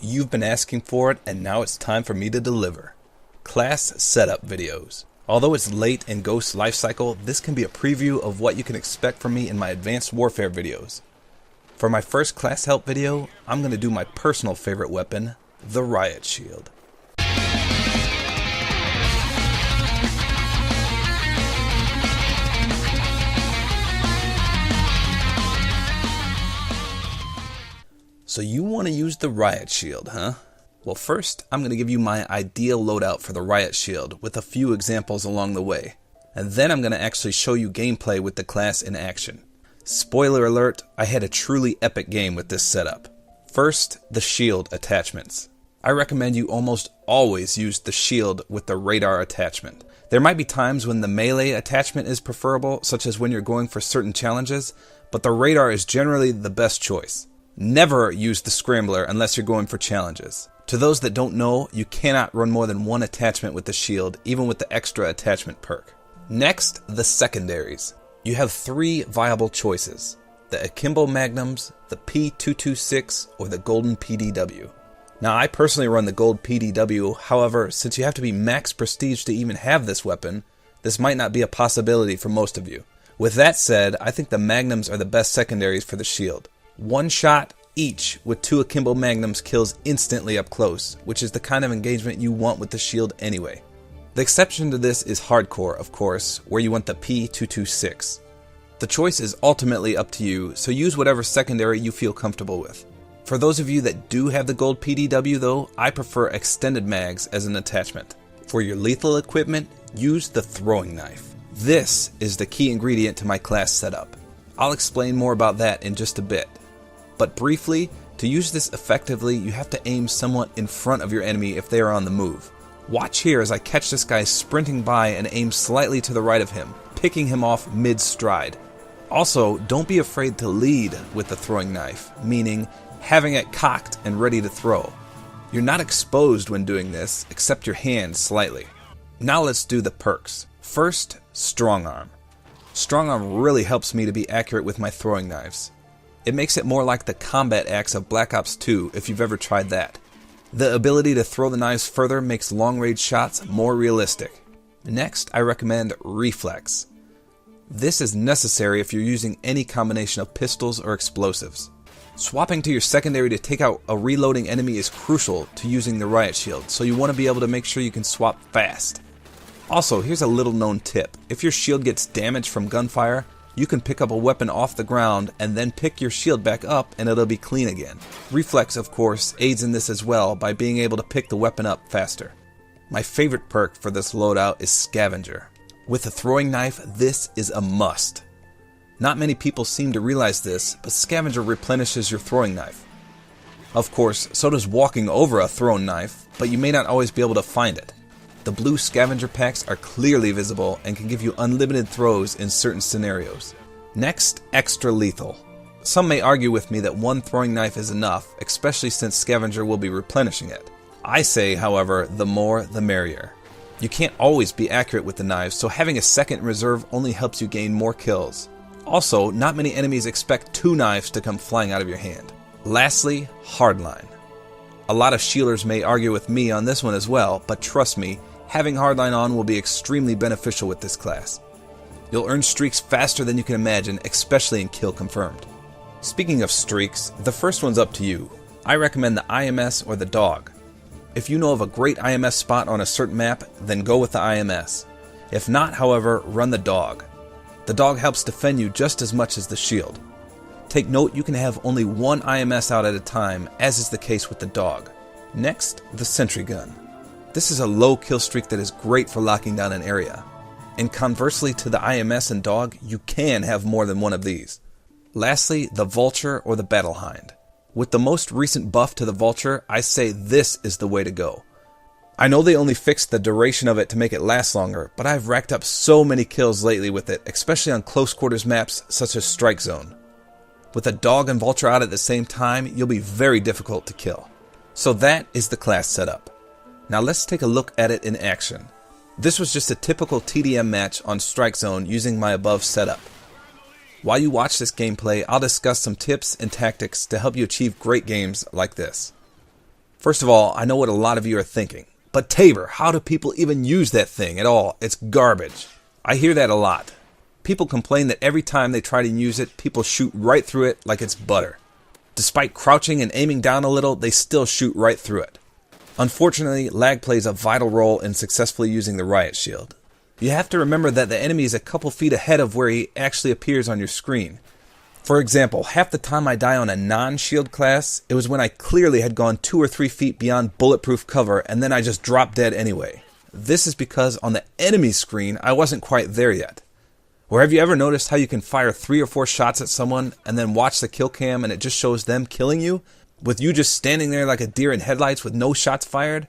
You've been asking for it, and now it's time for me to deliver. Class setup videos. Although it's late in Ghost's lifecycle, this can be a preview of what you can expect from me in my Advanced Warfare videos. For my first class help video, I'm going to do my personal favorite weapon, the Riot Shield. So you want to use the Riot Shield, huh? Well, first, I'm going to give you my ideal loadout for the Riot Shield with a few examples along the way. And then I'm going to actually show you gameplay with the class in action. Spoiler alert, I had a truly epic game with this setup. First, the shield attachments. I recommend you almost always use the shield with the radar attachment. There might be times when the melee attachment is preferable, such as when you're going for certain challenges, but the radar is generally the best choice. Never use the scrambler unless you're going for challenges. To those that don't know, you cannot run more than one attachment with the shield, even with the extra attachment perk. Next, the secondaries. You have three viable choices: the Akimbo Magnums, the P226, or the Golden PDW. Now, I personally run the Gold PDW, however, since you have to be max prestige to even have this weapon, this might not be a possibility for most of you. With that said, I think the Magnums are the best secondaries for the shield. One shot each with two Akimbo Magnums kills instantly up close, which is the kind of engagement you want with the shield anyway. The exception to this is hardcore, of course, where you want the P226. The choice is ultimately up to you, so use whatever secondary you feel comfortable with. For those of you that do have the Gold PDW though, I prefer extended mags as an attachment. For your lethal equipment, use the throwing knife. This is the key ingredient to my class setup. I'll explain more about that in just a bit. But briefly, to use this effectively, you have to aim somewhat in front of your enemy if they are on the move. Watch here as I catch this guy sprinting by and aim slightly to the right of him, picking him off mid-stride. Also, don't be afraid to lead with the throwing knife, meaning having it cocked and ready to throw. You're not exposed when doing this, except your hand slightly. Now let's do the perks. First, Strong Arm. Strong Arm really helps me to be accurate with my throwing knives. It makes it more like the combat axe of Black Ops 2 if you've ever tried that. The ability to throw the knives further makes long-range shots more realistic. Next, I recommend Reflex. This is necessary if you're using any combination of pistols or explosives. Swapping to your secondary to take out a reloading enemy is crucial to using the Riot Shield, so you want to be able to make sure you can swap fast. Also, here's a little known tip. If your shield gets damaged from gunfire, you can pick up a weapon off the ground and then pick your shield back up and it'll be clean again. Reflex, of course, aids in this as well by being able to pick the weapon up faster. My favorite perk for this loadout is Scavenger. With a throwing knife, this is a must. Not many people seem to realize this, but Scavenger replenishes your throwing knife. Of course, so does walking over a thrown knife, but you may not always be able to find it. The blue scavenger packs are clearly visible and can give you unlimited throws in certain scenarios. Next, extra lethal. Some may argue with me that one throwing knife is enough, especially since scavenger will be replenishing it. I say, however, the more the merrier. You can't always be accurate with the knives, so having a second in reserve only helps you gain more kills. Also, not many enemies expect two knives to come flying out of your hand. Lastly, Hardline. A lot of shielders may argue with me on this one as well, but trust me, having Hardline on will be extremely beneficial with this class. You'll earn streaks faster than you can imagine, especially in Kill Confirmed. Speaking of streaks, the first one's up to you. I recommend the IMS or the Dog. If you know of a great IMS spot on a certain map, then go with the IMS. If not, however, run the Dog. The Dog helps defend you just as much as the shield. Take note, you can have only one IMS out at a time, as is the case with the Dog. Next, the Sentry Gun. This is a low kill streak that is great for locking down an area. And conversely to the IMS and Dog, you can have more than one of these. Lastly, the Vulture or the Battle Hind. With the most recent buff to the Vulture, I say this is the way to go. I know they only fixed the duration of it to make it last longer, but I've racked up so many kills lately with it, especially on close quarters maps such as Strike Zone. With a Dog and Vulture out at the same time, you'll be very difficult to kill. So that is the class setup. Now let's take a look at it in action. This was just a typical TDM match on Strike Zone using my above setup. While you watch this gameplay, I'll discuss some tips and tactics to help you achieve great games like this. First of all, I know what a lot of you are thinking. But Tabor, how do people even use that thing at all? It's garbage. I hear that a lot. People complain that every time they try to use it, people shoot right through it like it's butter. Despite crouching and aiming down a little, they still shoot right through it. Unfortunately, lag plays a vital role in successfully using the Riot Shield. You have to remember that the enemy is a couple feet ahead of where he actually appears on your screen. For example, half the time I die on a non-shield class, it was when I clearly had gone 2 or 3 feet beyond bulletproof cover and then I just dropped dead anyway. This is because on the enemy screen, I wasn't quite there yet. Or have you ever noticed how you can fire 3 or 4 shots at someone and then watch the kill cam and it just shows them killing you, with you just standing there like a deer in headlights with no shots fired?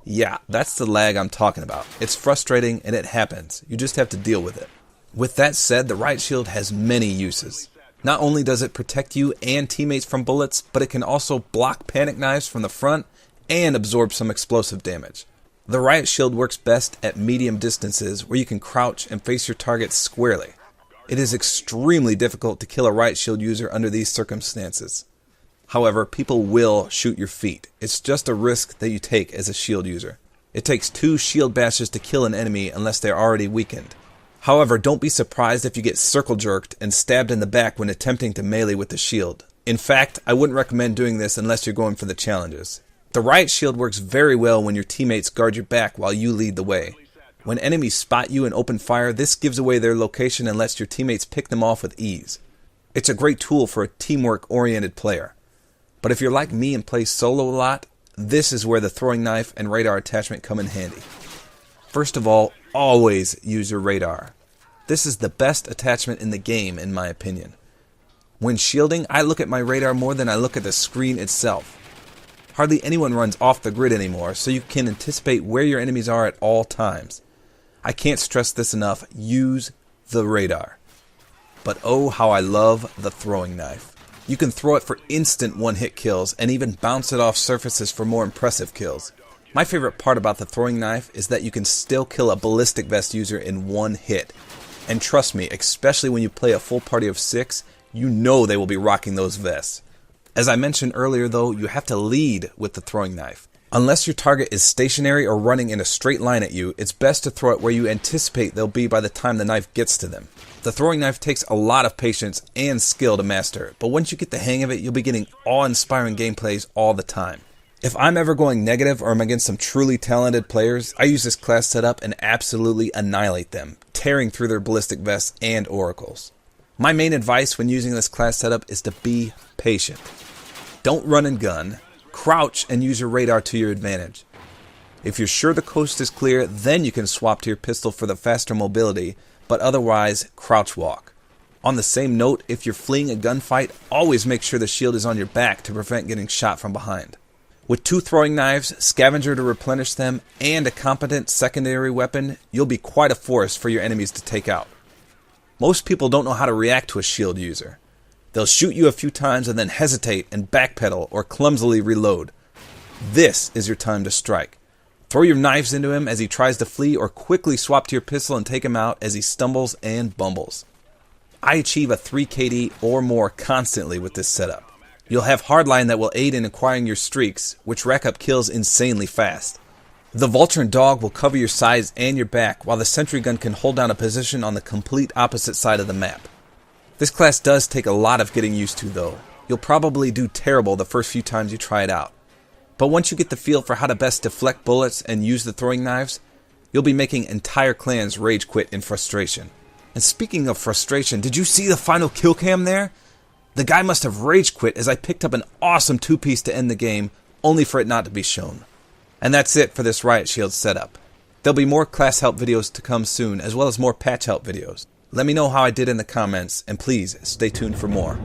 Yeah, that's the lag I'm talking about. It's frustrating and it happens. You just have to deal with it. With that said, the Riot Shield has many uses. Not only does it protect you and teammates from bullets, but it can also block panic knives from the front and absorb some explosive damage. The Riot Shield works best at medium distances where you can crouch and face your target squarely. It is extremely difficult to kill a Riot Shield user under these circumstances. However, people will shoot your feet. It's just a risk that you take as a shield user. It takes 2 shield bashes to kill an enemy unless they're already weakened. However, don't be surprised if you get circle jerked and stabbed in the back when attempting to melee with the shield. In fact, I wouldn't recommend doing this unless you're going for the challenges. The Riot Shield works very well when your teammates guard your back while you lead the way. When enemies spot you and open fire, this gives away their location and lets your teammates pick them off with ease. It's a great tool for a teamwork-oriented player. But if you're like me and play solo a lot, this is where the throwing knife and radar attachment come in handy. First of all, always use your radar. This is the best attachment in the game, in my opinion. When shielding, I look at my radar more than I look at the screen itself. Hardly anyone runs off the grid anymore, so you can anticipate where your enemies are at all times. I can't stress this enough, use the radar. But oh, how I love the throwing knife. You can throw it for instant one-hit kills and even bounce it off surfaces for more impressive kills. My favorite part about the throwing knife is that you can still kill a ballistic vest user in one hit. And trust me, especially when you play a full party of 6, you know they will be rocking those vests. As I mentioned earlier though, you have to lead with the throwing knife. Unless your target is stationary or running in a straight line at you, it's best to throw it where you anticipate they'll be by the time the knife gets to them. The throwing knife takes a lot of patience and skill to master, but once you get the hang of it, you'll be getting awe-inspiring gameplays all the time. If I'm ever going negative or I'm against some truly talented players, I use this class setup and absolutely annihilate them, tearing through their ballistic vests and oracles. My main advice when using this class setup is to be patient. Don't run and gun, crouch and use your radar to your advantage. If you're sure the coast is clear, then you can swap to your pistol for the faster mobility, but otherwise, crouch walk. On the same note, if you're fleeing a gunfight, always make sure the shield is on your back to prevent getting shot from behind. With 2 throwing knives, scavenger to replenish them, and a competent secondary weapon, you'll be quite a force for your enemies to take out. Most people don't know how to react to a shield user. They'll shoot you a few times and then hesitate and backpedal or clumsily reload. This is your time to strike. Throw your knives into him as he tries to flee or quickly swap to your pistol and take him out as he stumbles and bumbles. I achieve a 3 KD or more constantly with this setup. You'll have hardline that will aid in acquiring your streaks, which rack up kills insanely fast. The Vulture and Dog will cover your sides and your back, while the Sentry Gun can hold down a position on the complete opposite side of the map. This class does take a lot of getting used to though. You'll probably do terrible the first few times you try it out. But once you get the feel for how to best deflect bullets and use the throwing knives, you'll be making entire clans rage quit in frustration. And speaking of frustration, did you see the final kill cam there? The guy must have rage quit as I picked up an awesome 2-piece to end the game, only for it not to be shown. And that's it for this Riot Shield setup. There'll be more class help videos to come soon, as well as more patch help videos. Let me know how I did in the comments, and please stay tuned for more.